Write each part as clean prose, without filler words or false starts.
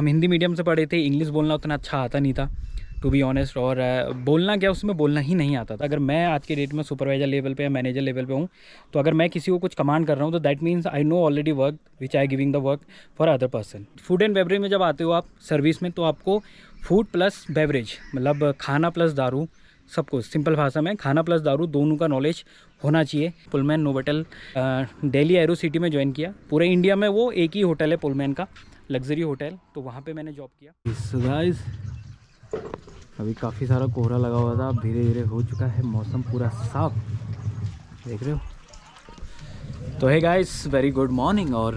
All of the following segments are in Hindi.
हम हिंदी मीडियम से पढ़े थे, इंग्लिश बोलना उतना अच्छा आता नहीं था टू बी ऑनेस्ट, और बोलना क्या उसमें बोलना ही नहीं आता था। अगर मैं आज के डेट में सुपरवाइजर लेवल पे या मैनेजर लेवल पे हूँ, तो अगर मैं किसी को कुछ कमांड कर रहा हूँ तो that means I know already work which I giving the work for other person. Food and beverage में जब आते हो आप सर्विस में, तो आपको फूड प्लस बेवरेज मतलब खाना प्लस दारू, सब कुछ सिंपल भाषा में खाना प्लस दारू दोनों का नॉलेज होना चाहिए। Pullman Novotel Delhi arrow city में ज्वाइन किया। पूरे इंडिया में वो एक ही होटल है पुलमैन का, लग्जरी होटल, तो वहाँ पे मैंने जॉब किया। सो गाइस अभी काफ़ी सारा कोहरा लगा हुआ था, अब धीरे धीरे हो चुका है मौसम पूरा साफ, देख रहे हो। तो है गाइस वेरी गुड मॉर्निंग, और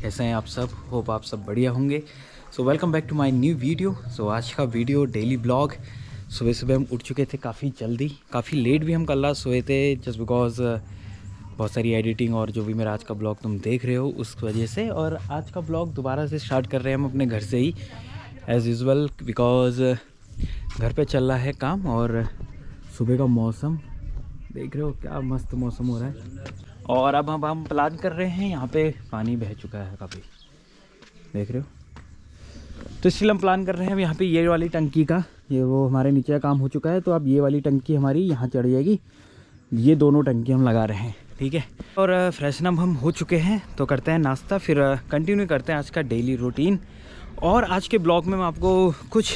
कैसे हैं आप सब, होप आप सब बढ़िया होंगे। So welcome back to my new video. So आज का वीडियो डेली ब्लॉग। सुबह सुबह हम उठ चुके थे काफ़ी जल्दी, काफ़ी लेट भी हम कल रात सोए थे, जस्ट बिकॉज बहुत सारी एडिटिंग और जो भी मेरा आज का ब्लॉग तुम देख रहे हो उस वजह से। और आज का ब्लॉग दोबारा से स्टार्ट कर रहे हैं हम अपने घर से ही एज़ यूजुअल, बिकॉज घर पे चल रहा है काम। और सुबह का मौसम देख रहे हो, क्या मस्त मौसम हो रहा है। और अब हम प्लान कर रहे हैं, यहाँ पे पानी बह चुका है काफ़ी, देख रहे हो। तो इसलिए हम प्लान कर रहे हैं यहाँ पे ये वाली टंकी का, ये वो हमारे नीचे का काम हो चुका है, तो अब ये वाली टंकी हमारी यहाँ चढ़ जाएगी। ये दोनों टंकी हम लगा रहे हैं, ठीक है। और फ्रेशन अप हम हो चुके हैं, तो करते हैं नाश्ता, फिर कंटिन्यू करते हैं आज का डेली रूटीन। और आज के ब्लॉग में मैं आपको कुछ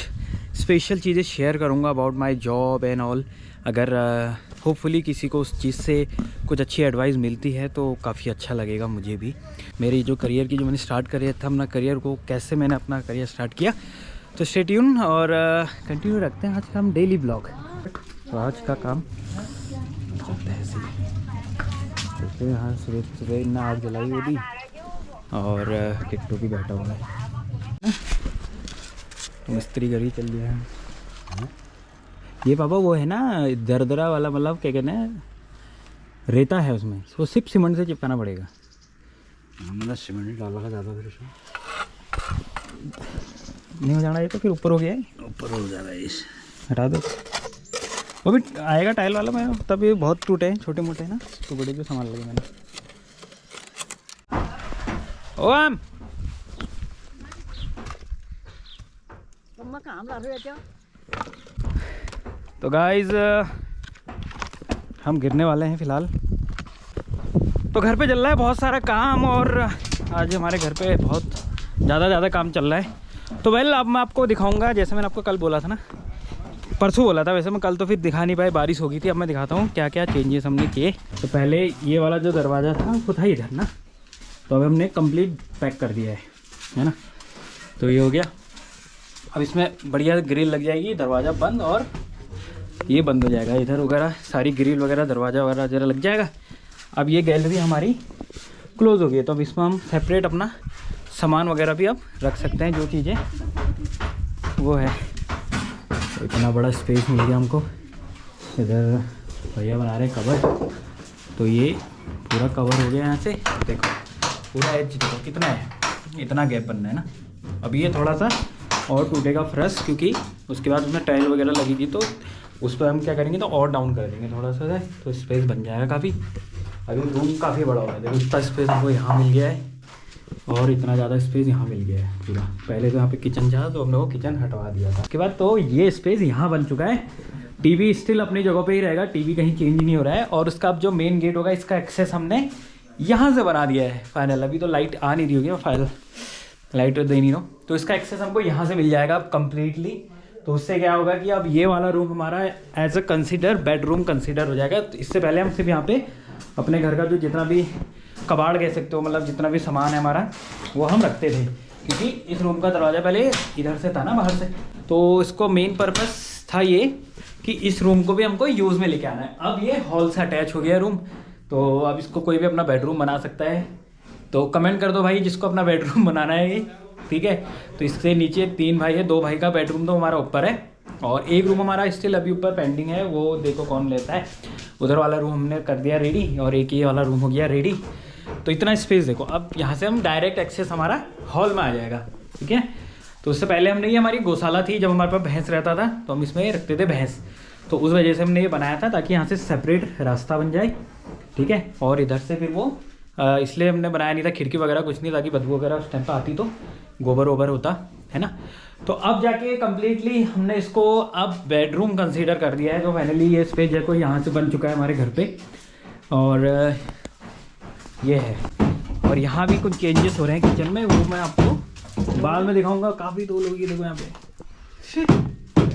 स्पेशल चीज़ें शेयर करूँगा about my job and all. अगर होपफुली किसी को उस चीज़ से कुछ अच्छी एडवाइस मिलती है तो काफ़ी अच्छा लगेगा मुझे भी। मेरी जो करियर की जो मैंने स्टार्ट करी था, अपना करियर को कैसे मैंने अपना करियर स्टार्ट किया, तो स्टे ट्यून और कंटिन्यू रखते हैं आज का हम डेली ब्लॉग। तो आज का काम चलते हैं ऐसे ही, यहाँ सुबह सुबह इतना आग जलाई होगी और किट्टू भी बैठा हुआ है, तो मिस्त्री घर ही चल गया है। ये पापा वो है ना दरदरा वाला, मतलब क्या कहते हैं, रेता है उसमें, वो सिर्फ सीमेंट से चिपकाना पड़ेगा। मतलब सीमेंट डाला ज़्यादा, फिर उसमें नहीं हो जाना ये, तो फिर ऊपर हो गया है, ऊपर हो जा रहा है, इस हटा दो। वो भी आएगा टाइल वाला, मैं तब ये बहुत टूटे हैं, छोटे मोटे हैं ना, तो बड़े जो सामान लगे मैंने। ओ आम तो गाइज हम गिरने वाले हैं फ़िलहाल। तो घर पे चल रहा है बहुत सारा काम, और आज हमारे घर पे बहुत ज़्यादा काम चल रहा है। तो वेल अब मैं आपको दिखाऊंगा, जैसे मैंने आपको कल बोला था ना, परसों बोला था वैसे, मैं कल तो फिर दिखा नहीं पाई, बारिश हो गई थी। अब मैं दिखाता हूँ क्या क्या चेंजेस हमने किए। तो पहले ये वाला जो दरवाज़ा था वो था इधर ना, तो अब हमने कंप्लीट पैक कर दिया है ना। तो ये हो गया, अब इसमें बढ़िया ग्रिल लग जाएगी, दरवाज़ा बंद और ये बंद हो जाएगा, इधर वगैरह सारी ग्रिल वगैरह दरवाज़ा वगैरह जरा लग जाएगा। अब ये गैलरी हमारी क्लोज़ हो गई है, तो अब इसमें हम सेपरेट अपना सामान वगैरह भी अब रख सकते हैं, जो चीज़ें वो है। तो इतना बड़ा स्पेस मिल गया हमको। इधर भैया बना रहे हैं कवर, तो ये पूरा कवर हो गया यहाँ से, देखो पूरा एज देखो कितना है, इतना गैप बनना है ना। अब ये थोड़ा सा और टूटेगा फर्श, क्योंकि उसके बाद उसमें टाइल वगैरह लगी थी, तो उस पर हम क्या करेंगे, तो और डाउन कर देंगे थोड़ा सा, तो स्पेस बन जाएगा काफ़ी। अभी रूम काफ़ी बड़ा हो रहा है, देखो इतना स्पेस हमको यहाँ मिल गया है, और इतना ज़्यादा स्पेस यहाँ मिल गया है पूरा। पहले तो यहाँ पे किचन था, तो हमने वो किचन हटवा दिया था। उसके बाद तो ये स्पेस यहाँ बन चुका है। टीवी स्टिल अपनी जगह पे ही रहेगा, टीवी कहीं चेंज नहीं हो रहा है। और उसका अब जो मेन गेट होगा, इसका एक्सेस हमने यहाँ से बना दिया है फाइनल। अभी तो लाइट आ नहीं रही होगी, फाइनल लाइट दे नहीं हो, तो इसका एक्सेस हमको यहाँ से मिल जाएगा अब कम्प्लीटली। तो उससे क्या होगा कि अब ये वाला रूम हमारा as a consider bedroom consider हो जाएगा। तो इससे पहले हम सिर्फ यहाँ पे अपने घर का जो जितना भी कबाड़ कह सकते हो, मतलब जितना भी सामान है हमारा, वो हम रखते थे, क्योंकि इस रूम का दरवाज़ा पहले इधर से था ना, बाहर से। तो इसको मेन पर्पस था ये कि इस रूम को भी हमको यूज़ में लेके आना है। अब ये हॉल से अटैच हो गया रूम, तो अब इसको कोई भी अपना बेडरूम बना सकता है। तो कमेंट कर दो भाई जिसको अपना बेडरूम बनाना है ये, ठीक है। तो इससे नीचे 3 भाई है, 2 भाई का बेडरूम तो हमारा ऊपर है, और एक रूम हमारा स्टिल अभी ऊपर पेंडिंग है, वो देखो कौन लेता है। उधर वाला रूम हमने कर दिया रेडी, और एक ये वाला रूम हो गया रेडी। तो इतना स्पेस देखो, अब यहाँ से हम डायरेक्ट एक्सेस हमारा हॉल में आ जाएगा, ठीक है। तो उससे पहले हमने, ये हमारी गौशाला थी, जब हमारे पास भैंस रहता था तो हम इसमें रखते थे भैंस, तो उस वजह से हमने ये बनाया था ताकि यहाँ से सेपरेट रास्ता बन जाए, ठीक है। और इधर से फिर वो इसलिए हमने बनाया नहीं था खिड़की वगैरह कुछ नहीं, ताकि बदबू वगैरह उस टाइम पर आती तो गोबर वोबर होता, है ना। तो अब जाके कम्प्लीटली हमने इसको अब बेडरूम कंसीडर कर दिया है। तो फाइनली ये स्पेस देखो यहाँ से बन चुका है हमारे घर पे, और ये है। और यहाँ भी कुछ चेंजेस हो रहे हैं किचन में, वो मैं आपको बाद में दिखाऊंगा। काफ़ी दो लोग, ये देखो यहाँ पे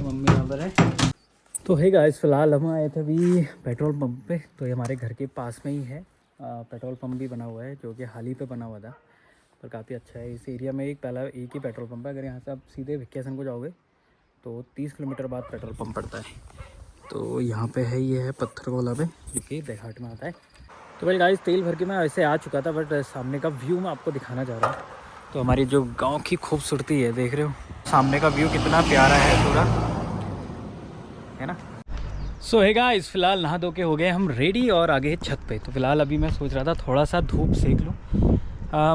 मम्मी यहाँ पर है। तो है गाइस, फ़िलहाल हम आए थे अभी पेट्रोल पंप पे। तो ये हमारे घर के पास में ही है, पेट्रोल पंप भी बना हुआ है जो कि हाल ही पे बना हुआ था, पर काफ़ी अच्छा है। इस एरिया में एक ही पेट्रोल पंप है। अगर यहाँ से आप सीधे वेकेशन को जाओगे तो 30 किलोमीटर बाद पेट्रोल पंप पड़ता है। तो यहाँ पे है, ये है पत्थरगोला पे, जो कि देहात में आता है। तो भाई गाइस, तेल भर के मैं ऐसे आ चुका था, बट सामने का व्यू मैं आपको दिखाना चाह रहा हूँ। तो हमारी जो गाँव की खूबसूरती है, देख रहे हो सामने का व्यू कितना प्यारा है पूरा, है ना। सो है गाइस, फ़िलहाल नहा धो के हो गए हम रेडी और आगे छत पे। तो फ़िलहाल अभी मैं सोच रहा था थोड़ा सा धूप सेक लूँ।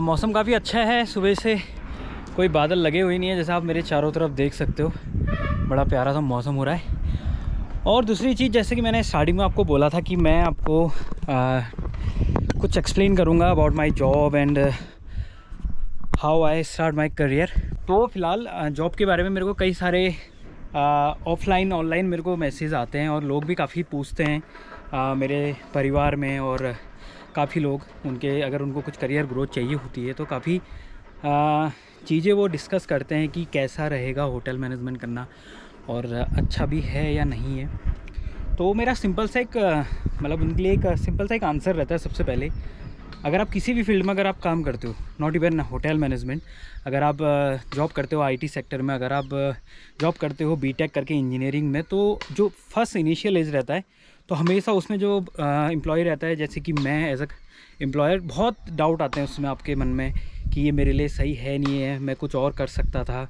मौसम काफ़ी अच्छा है, सुबह से कोई बादल लगे हुए नहीं है, जैसा आप मेरे चारों तरफ देख सकते हो। बड़ा प्यारा सा मौसम हो रहा है। और दूसरी चीज़, जैसे कि मैंने स्टार्टिंग में आपको बोला था कि मैं आपको कुछ एक्सप्लेन करूँगा about my job and how I start my career. तो फ़िलहाल जॉब के बारे में मेरे को कई सारे ऑफलाइन ऑनलाइन मेरे को मैसेज आते हैं, और लोग भी काफ़ी पूछते हैं मेरे परिवार में, और काफ़ी लोग उनके अगर उनको कुछ करियर ग्रोथ चाहिए होती है तो काफ़ी चीज़ें वो डिस्कस करते हैं कि कैसा रहेगा होटल मैनेजमेंट करना, और अच्छा भी है या नहीं है। तो मेरा सिंपल सा एक मतलब उनके लिए एक सिंपल सा एक आंसर रहता है। सबसे पहले, अगर आप किसी भी फील्ड में अगर आप काम करते हो, नॉट इवन होटल मैनेजमेंट, अगर आप जॉब करते हो आईटी सेक्टर में, अगर आप जॉब करते हो बीटेक करके इंजीनियरिंग में, तो जो फर्स्ट इनिशियल एज रहता है, तो हमेशा उसमें जो एम्प्लॉय रहता है, जैसे कि मैं एज अ एम्प्लॉयर, बहुत डाउट आते हैं उसमें आपके मन में कि ये मेरे लिए सही है नहीं है, मैं कुछ और कर सकता था।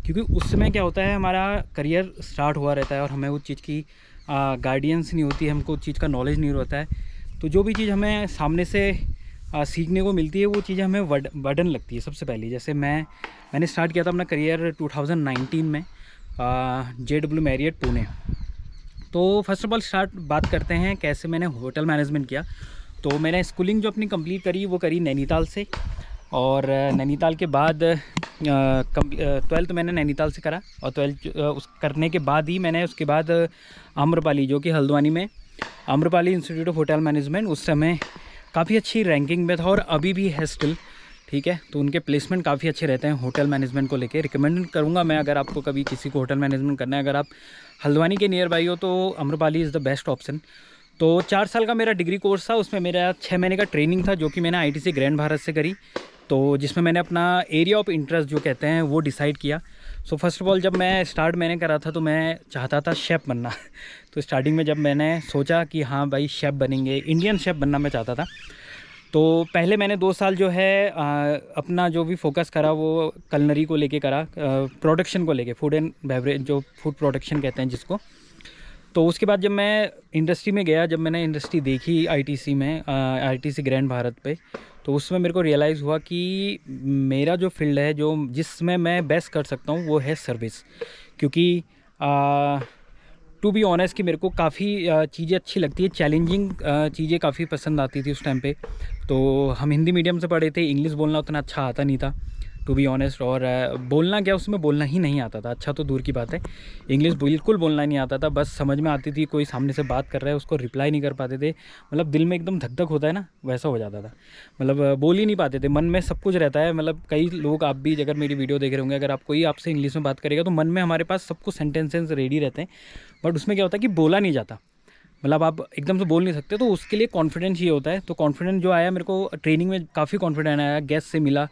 क्योंकि उस समय क्या होता है, हमारा करियर स्टार्ट हुआ रहता है और हमें उस चीज़ की गाइडेंस नहीं होती है, हमको उस चीज़ का नॉलेज नहीं रहता है। तो जो भी चीज़ हमें सामने से सीखने को मिलती है, वो चीज़ें हमें बर्डन लगती है सबसे पहले। जैसे मैंने स्टार्ट किया था अपना करियर 2019 में JW मैरियट पुणे। तो फर्स्ट ऑफ ऑल बात करते हैं कैसे मैंने होटल मैनेजमेंट किया। तो मैंने स्कूलिंग जो अपनी कंप्लीट करी वो करी नैनीताल से, और नैनीताल के बाद 12th मैंने नैनीताल से करा, और 12th उस करने के बाद ही मैंने उसके बाद आम्रपाली, जो कि हल्द्वानी में Amrapali institute of hotel management, उस समय काफ़ी अच्छी रैंकिंग में था और अभी भी है स्टिल, ठीक है। तो उनके प्लेसमेंट काफ़ी अच्छे रहते हैं होटल मैनेजमेंट को लेके। रिकमेंड करूँगा मैं, अगर आपको कभी किसी को होटल मैनेजमेंट करना है, अगर आप हल्द्वानी के नियर बाई हो तो Amrapali is the best option. तो 4 साल का मेरा डिग्री कोर्स था, उसमें मेरा 6 महीने का ट्रेनिंग था, जो कि मैंने ITC ग्रैंड भारत से करी। तो जिसमें मैंने अपना एरिया ऑफ इंटरेस्ट जो कहते हैं वो डिसाइड किया। सो फर्स्ट ऑफ ऑल, जब मैं मैंने करा था तो मैं चाहता था शेफ़ बनना। तो स्टार्टिंग में जब मैंने सोचा कि हाँ भाई शेफ़ बनेंगे, इंडियन शेफ़ बनना मैं चाहता था, तो पहले मैंने 2 साल जो है अपना जो भी फोकस करा वो कलनरी को लेके करा, प्रोडक्शन को लेके, फूड एंड बेवरेज, जो फूड प्रोडक्शन कहते हैं जिसको। तो उसके बाद जब मैं इंडस्ट्री में गया, जब मैंने इंडस्ट्री देखी ITC में, ITC ग्रैंड भारत पे, तो उसमें मेरे को रियलाइज़ हुआ कि मेरा जो फील्ड है, जो जिसमें मैं बेस्ट कर सकता हूँ, वो है सर्विस। क्योंकि टू बी ऑनेस्ट कि मेरे को काफ़ी चीज़ें अच्छी लगती है, चैलेंजिंग चीज़ें काफ़ी पसंद आती थी उस टाइम पे। तो हम हिंदी मीडियम से पढ़े थे, इंग्लिश बोलना उतना अच्छा आता नहीं था टू बी ऑनेस्ट, और बोलना क्या, उसमें बोलना ही नहीं आता था। अच्छा तो दूर की बात है, इंग्लिश बिल्कुल बोलना नहीं आता था, बस समझ में आती थी, कोई सामने से बात कर रहा है उसको रिप्लाई नहीं कर पाते थे, मतलब दिल में एकदम धक धक होता है ना, वैसा हो जाता था। मतलब बोल ही नहीं पाते थे, मन में सब कुछ रहता है। मतलब कई लोग, आप भी अगर मेरी वीडियो देख रहे होंगे, अगर आप कोई आपसे इंग्लिश में बात करेगा तो मन में हमारे पास सब कुछ सेंटेंसेस रेडी रहते हैं, बट उसमें क्या होता है कि बोला नहीं जाता, मतलब आप एकदम से बोल नहीं सकते। तो उसके लिए कॉन्फिडेंस ये होता है। तो कॉन्फिडेंस जो आया मेरे को ट्रेनिंग में, काफ़ी कॉन्फिडेंस आया, गेस्ट से मिला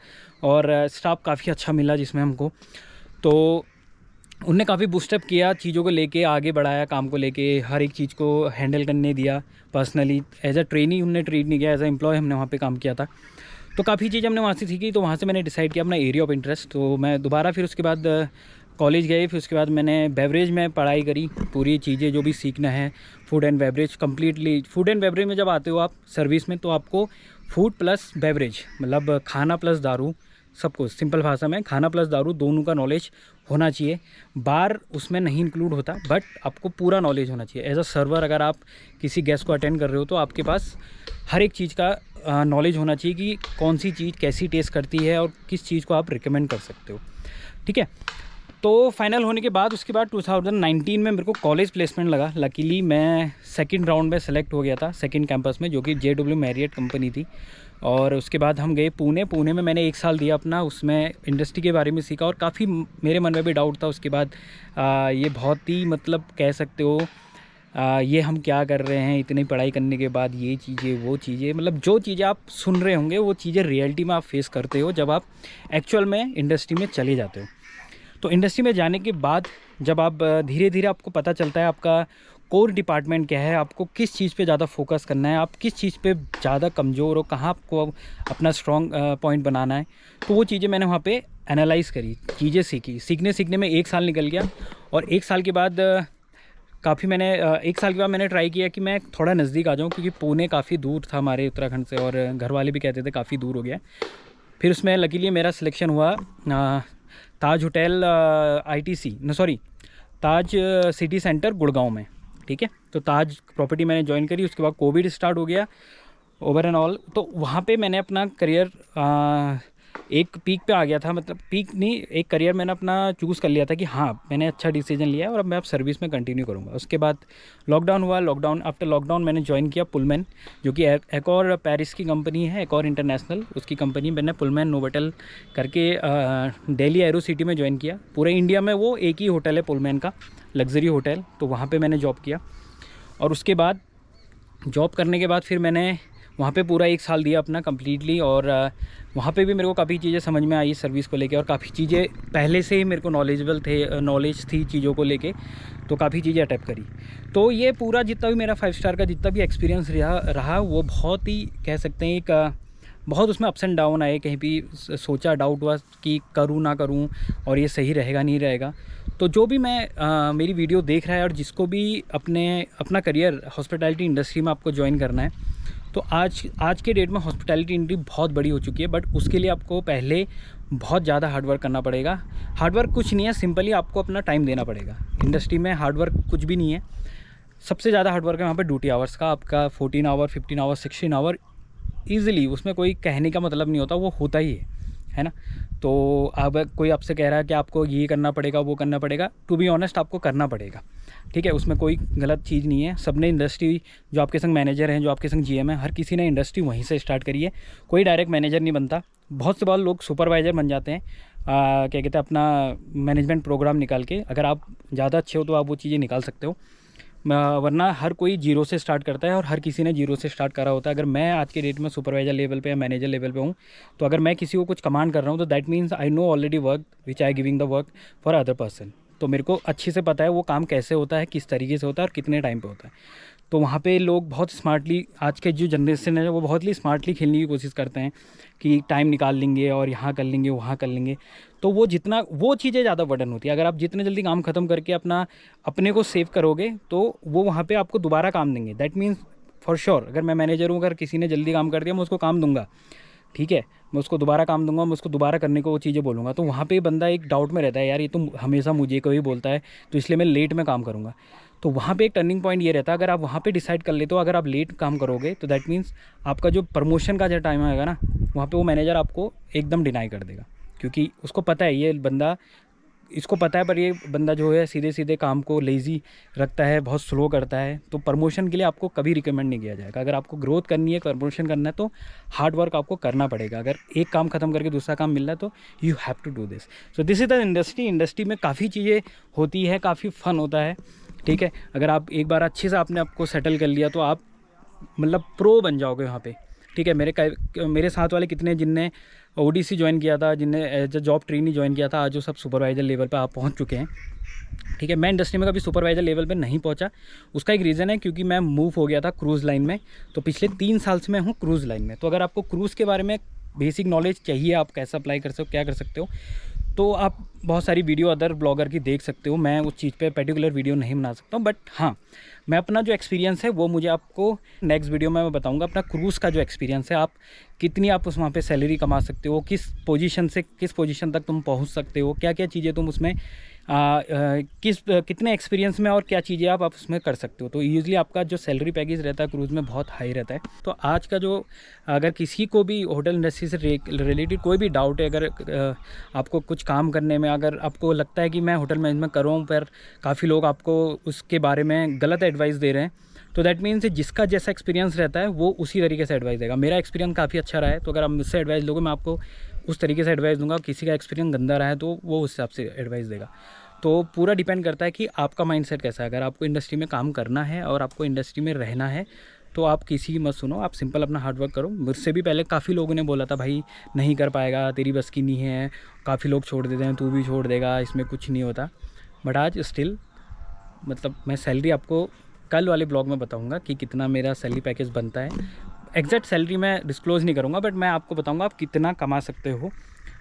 और स्टाफ काफ़ी अच्छा मिला जिसमें हमको, तो उनने काफ़ी बूस्टअप किया, चीज़ों को लेके आगे बढ़ाया, काम को लेके हर एक चीज़ को हैंडल करने दिया। पर्सनली एज अ ट्रेनी उनने ट्रीट नहीं किया, एज अ एम्प्लॉय हमने वहाँ पे काम किया था। तो काफ़ी चीज़ हमने वहाँ से सीखी। तो वहाँ से मैंने डिसाइड किया अपना एरिया ऑफ इंटरेस्ट। तो मैं दोबारा फिर उसके बाद कॉलेज गए, फिर उसके बाद मैंने बेवरेज में पढ़ाई करी, पूरी चीज़ें जो भी सीखना है, food and beverage completely. Food and beverage में जब आते हो आप सर्विस में, तो आपको फूड प्लस बेवरेज, मतलब खाना प्लस दारू, सब कुछ सिंपल भाषा में खाना प्लस दारू दोनों का नॉलेज होना चाहिए। बार उसमें नहीं इंक्लूड होता, बट आपको पूरा नॉलेज होना चाहिए। एज अ सर्वर अगर आप किसी गेस्ट को अटेंड कर रहे हो तो आपके पास हर एक चीज़ का नॉलेज होना चाहिए कि कौन सी चीज़ कैसी टेस्ट करती है और किस चीज़ को आप रिकमेंड कर सकते हो। ठीक है। तो फाइनल होने के बाद उसके बाद 2019 में मेरे को कॉलेज प्लेसमेंट लगा। लकीली मैं सेकंड राउंड में सेलेक्ट हो गया था सेकंड कैंपस में, जो कि JW मैरियट कंपनी थी। और उसके बाद हम गए पुणे में मैंने 1 साल दिया अपना, उसमें इंडस्ट्री के बारे में सीखा और काफ़ी मेरे मन में भी डाउट था उसके बाद। ये बहुत ही मतलब कह सकते हो ये हम क्या कर रहे हैं इतनी पढ़ाई करने के बाद, ये चीज़ें वो चीज़ें, मतलब जो चीज़ें आप सुन रहे होंगे वो चीज़ें रियलिटी में आप फेस करते हो जब आप एक्चुअल में इंडस्ट्री में चले जाते हो। तो इंडस्ट्री में जाने के बाद जब आप धीरे धीरे आपको पता चलता है आपका कोर डिपार्टमेंट क्या है, आपको किस चीज़ पे ज़्यादा फोकस करना है, आप किस चीज़ पे ज़्यादा कमज़ोर हो, कहाँ आपको अपना स्ट्रॉन्ग पॉइंट बनाना है। तो वो चीज़ें मैंने वहाँ पे एनालाइज़ करी, चीज़ें सीखी। सीखने में 1 साल निकल गया। और 1 साल के बाद मैंने ट्राई किया कि मैं थोड़ा नज़दीक आ जाऊँ, क्योंकि पुणे काफ़ी दूर था हमारे उत्तराखंड से और घर वाले भी कहते थे काफ़ी दूर हो गया। फिर उसमें लकीली मेरा सिलेक्शन हुआ ताज होटल ताज सिटी सेंटर गुड़गांव में, ठीक है। तो ताज प्रॉपर्टी मैंने ज्वाइन करी। उसके बाद कोविड स्टार्ट हो गया ओवर एंड ऑल। तो वहाँ पे मैंने अपना करियर एक पीक पे आ गया था, मतलब पीक नहीं, एक करियर मैंने अपना चूज़ कर लिया था कि हाँ मैंने अच्छा डिसीजन लिया है और अब मैं सर्विस में कंटिन्यू करूँगा। उसके बाद लॉकडाउन हुआ। आफ्टर लॉकडाउन मैंने ज्वाइन किया पुलमैन, जो कि एक और पेरिस की कंपनी है, एक और इंटरनेशनल उसकी कंपनी। मैंने पुलमैन नोवोटेल करके दिल्ली एरो सिटी में ज्वाइन किया। पूरे इंडिया में वो एक ही होटल है पुलमैन का, लग्जरी होटल। तो वहाँ पर मैंने जॉब किया और उसके बाद जॉब करने के बाद फिर मैंने वहाँ पे पूरा 1 साल दिया अपना कम्प्लीटली। और वहाँ पे भी मेरे को काफ़ी चीज़ें समझ में आई सर्विस को लेके और काफ़ी चीज़ें पहले से ही मेरे को नॉलेज थी चीज़ों को लेके, तो काफ़ी चीज़ें अटेम्प्ट करी। तो ये पूरा जितना भी मेरा 5 स्टार का जितना भी एक्सपीरियंस रहा वो बहुत ही कह सकते हैं एक बहुत उसमें अप्स एंड डाउन आए। कहीं भी सोचा, डाउट हुआ कि करूँ ना करूँ और ये सही रहेगा नहीं रहेगा। तो जो भी मेरी वीडियो देख रहा है और जिसको भी अपना करियर हॉस्पिटैलिटी इंडस्ट्री में आपको ज्वाइन करना है, तो आज के डेट में हॉस्पिटैलिटी इंडस्ट्री बहुत बड़ी हो चुकी है। बट उसके लिए आपको पहले बहुत ज़्यादा हार्डवर्क करना पड़ेगा। हार्डवर्क कुछ नहीं है, सिंपली आपको अपना टाइम देना पड़ेगा। इंडस्ट्री में हार्डवर्क कुछ भी नहीं है। सबसे ज़्यादा हार्डवर्क है वहाँ पे ड्यूटी आवर्स का, आपका 14 आवर, 15 आवर, 16 आवर ईज़िली। उसमें कोई कहने का मतलब नहीं होता, वो होता ही है ना। तो अब कोई आपसे कह रहा है कि आपको ये करना पड़ेगा वो करना पड़ेगा, टू बी ऑनेस्ट आपको करना पड़ेगा, ठीक है। उसमें कोई गलत चीज़ नहीं है। सबने इंडस्ट्री, जो आपके संग मैनेजर हैं, जो आपके संग GM है, हर किसी ने इंडस्ट्री वहीं से स्टार्ट करी है। कोई डायरेक्ट मैनेजर नहीं बनता। बहुत से बार लोग सुपरवाइज़र बन जाते हैं, क्या कहते हैं, अपना मैनेजमेंट प्रोग्राम निकाल के। अगर आप ज़्यादा अच्छे हो तो आप वो चीज़ें निकाल सकते हो, वरना हर कोई जीरो से स्टार्ट करता है और हर किसी ने जीरो से स्टार्ट करा होता है। अगर मैं आज के डेट में सुपरवाइजर लेवल पे या मैनेजर लेवल पे हूँ, तो अगर मैं किसी को कुछ कमांड कर रहा हूँ तो that means I know already work which I giving the work for other person. तो मेरे को अच्छे से पता है वो काम कैसे होता है, किस तरीके से होता है और कितने टाइम पे होता है। तो वहाँ पे लोग बहुत स्मार्टली, आज के जो जनरेशन है वो बहुत ही स्मार्टली खेलने की कोशिश करते हैं कि टाइम निकाल लेंगे और यहाँ कर लेंगे वहाँ कर लेंगे। तो वो चीज़ें ज़्यादा बर्डन होती है। अगर आप जितने जल्दी काम ख़त्म करके अपने को सेव करोगे तो वो वहाँ पे आपको दोबारा काम देंगे। दैट मीन्स फॉर श्योर, अगर मैं मैनेजर हूँ, अगर किसी ने जल्दी काम कर दिया मैं उसको काम दूंगा, ठीक है, मैं उसको दोबारा काम दूंगा, मैं उसको दोबारा करने को वो चीज़ें बोलूँगा। तो वहाँ पे बंदा एक डाउट में रहता है, यार ये तो हमेशा मुझे को ही बोलता है तो इसलिए मैं लेट में काम करूँगा। तो वहाँ पे एक टर्निंग पॉइंट ये रहता है, अगर आप वहाँ पे डिसाइड कर लेते हो अगर आप लेट काम करोगे तो दैट मीन्स आपका जो प्रमोशन का जो टाइम आएगा ना, वहाँ पे वो मैनेजर आपको एकदम डिनाई कर देगा, क्योंकि उसको पता है इसको पता है पर ये बंदा जो है सीधे सीधे काम को लेज़ी रखता है, बहुत स्लो करता है। तो प्रमोशन के लिए आपको कभी रिकमेंड नहीं किया जाएगा। अगर आपको ग्रोथ करनी है, प्रमोशन करना है, तो हार्ड वर्क आपको करना पड़ेगा। अगर एक काम ख़त्म करके दूसरा काम मिल रहा है तो you have to do this. So this is the industry में काफ़ी चीज़ें होती है, काफ़ी फ़न होता है, ठीक है। अगर आप एक बार अच्छे से आपने आपको सेटल कर लिया तो आप मतलब प्रो बन जाओगे वहाँ पे, ठीक है। मेरे साथ वाले कितने जिनने ODC ज्वाइन किया था, जिनने as a job trainee join किया था, आज जो सब सुपरवाइज़र लेवल पे आप पहुँच चुके हैं, ठीक है। मैं इंडस्ट्री में कभी सुपरवाइज़र लेवल पे नहीं पहुँचा। उसका एक रीज़न है क्योंकि मैं मूव हो गया था क्रूज़ लाइन में। तो पिछले 3 साल से मैं हूँ क्रूज़ लाइन में। तो अगर आपको क्रूज़ के बारे में बेसिक नॉलेज चाहिए, आप कैसे अप्लाई कर सकते हो, क्या कर सकते हो, तो आप बहुत सारी वीडियो अदर ब्लॉगर की देख सकते हो। मैं उस चीज़ पे पर्टिकुलर वीडियो नहीं बना सकता हूँ, बट हाँ मैं अपना जो एक्सपीरियंस है वो मुझे आपको नेक्स्ट वीडियो में मैं बताऊँगा। अपना क्रूज़ का जो एक्सपीरियंस है, आप कितनी आप वहाँ पे सैलरी कमा सकते हो, किस पोजीशन से किस पोजीशन तक तुम पहुँच सकते हो, क्या क्या चीज़ें तुम उसमें कितने एक्सपीरियंस में और क्या चीज़ें आप उसमें कर सकते हो। तो यूजली आपका जो सैलरी पैकेज रहता है क्रूज़ में बहुत हाई रहता है। तो आज का जो अगर किसी को भी होटल इंडस्ट्री से रिलेटेड कोई भी डाउट है, अगर आपको कुछ काम करने में अगर आपको लगता है कि मैं होटल मैनेजमेंट कर रहा हूँ पर काफ़ी लोग आपको उसके बारे में गलत एडवाइस दे रहे हैं, तो दैट मीन्स जिसका जैसा एक्सपीरियंस रहता है वो उसी तरीके से एडवाइस देगा। मेरा एक्सपीरियंस काफ़ी अच्छा रहा है, तो अगर आप मुझसे एडवाइस लोगे मैं आपको उस तरीके से एडवाइस दूंगा। किसी का एक्सपीरियंस गंदा रहा है तो वो उस हिसाब से एडवाइस देगा। तो पूरा डिपेंड करता है कि आपका माइंडसेट कैसा है। अगर आपको इंडस्ट्री में काम करना है और आपको इंडस्ट्री में रहना है तो आप किसी की मत सुनो, आप सिंपल अपना हार्ड वर्क करो। मुझसे भी पहले काफ़ी लोगों ने बोला था भाई नहीं कर पाएगा, तेरी बस की नहीं है, काफ़ी लोग छोड़ देते हैं, तू भी छोड़ देगा, इसमें कुछ नहीं होता। बट आज स्टिल मतलब मैं सैलरी आपको कल वाले ब्लॉग में बताऊंगा कि कितना मेरा सैलरी पैकेज बनता है। एग्जैक्ट सैलरी मैं डिस्क्लोज़ नहीं करूंगा, बट मैं आपको बताऊंगा आप कितना कमा सकते हो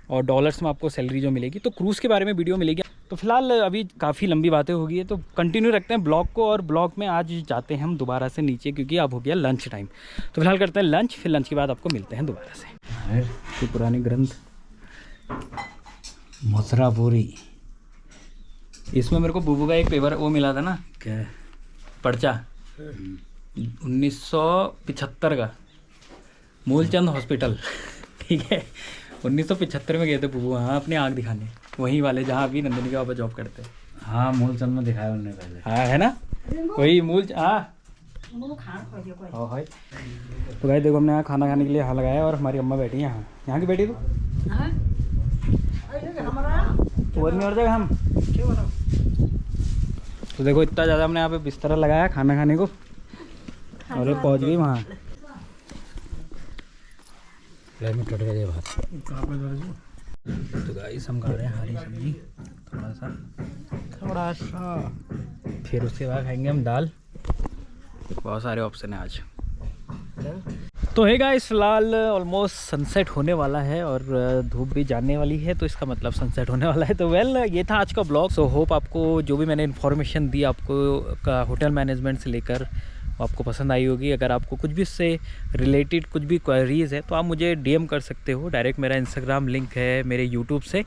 और डॉलर्स में आपको सैलरी जो मिलेगी। तो क्रूज़ के बारे में वीडियो मिलेगी। तो फिलहाल अभी काफ़ी लंबी बातें हो गई है, तो कंटिन्यू रखते हैं ब्लॉग को। और ब्लॉग में आज जाते हैं हम दोबारा से नीचे क्योंकि अब हो गया लंच टाइम। तो फिलहाल करते हैं लंच, फिर लंच के बाद आपको मिलते हैं दोबारा से। तो पुरानी ग्रंथ मथुरापुरी, इसमें मेरे को बुबू का एक पेपर वो मिला था ना, क्या पर्चा 1975 का, मूलचंद हॉस्पिटल। ठीक है, 1975 में गए थे बुबू हाँ अपनी आँख दिखाने, वही वाले जहाँ अभी नंदिनी के पापा जॉब करते हैं। हाँ मूलचंद में दिखाया उन्होंने पहले। हाँ है ना, वही मूल हाँ। तो भाई देखो हमने यहाँ खाना खाने के लिए यहाँ लगाया और हमारी अम्मा बैठी है यहाँ। यहाँ की बैठी तो और नहीं और जगह हम। तो देखो इतना ज़्यादा हमने यहाँ पे बिस्तर लगाया खाना खाने को और ये पहुँच गई वहाँ। में टट गया भात। तो गाइस हम खा रहे हैं हरी सब्जी थोड़ा सा, फिर उसके बाद खाएंगे हम दाल। बहुत सारे ऑप्शन है आज। तो है गाइस फिलहाल ऑलमोस्ट सनसेट होने वाला है और धूप भी जाने वाली है, तो इसका मतलब सनसेट होने वाला है। तो वेल ये था आज का ब्लॉग। सो होप आपको जो भी मैंने इन्फॉर्मेशन दी आपको का होटल मैनेजमेंट से लेकर आपको पसंद आई होगी। अगर आपको कुछ भी इससे रिलेटेड कुछ भी क्वेरीज़ है तो आप मुझे डीएम कर सकते हो। डायरेक्ट मेरा इंस्टाग्राम लिंक है मेरे यूट्यूब से।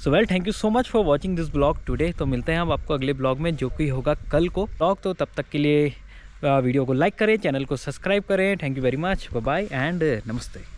So well thank you so much for watching this blog today. तो मिलते हैं हम आपको अगले ब्लॉग में जो कि होगा कल को ब्लॉग। तो तब तक के लिए वीडियो को लाइक करें, चैनल को सब्सक्राइब करें। Thank you very much, bye bye and नमस्ते।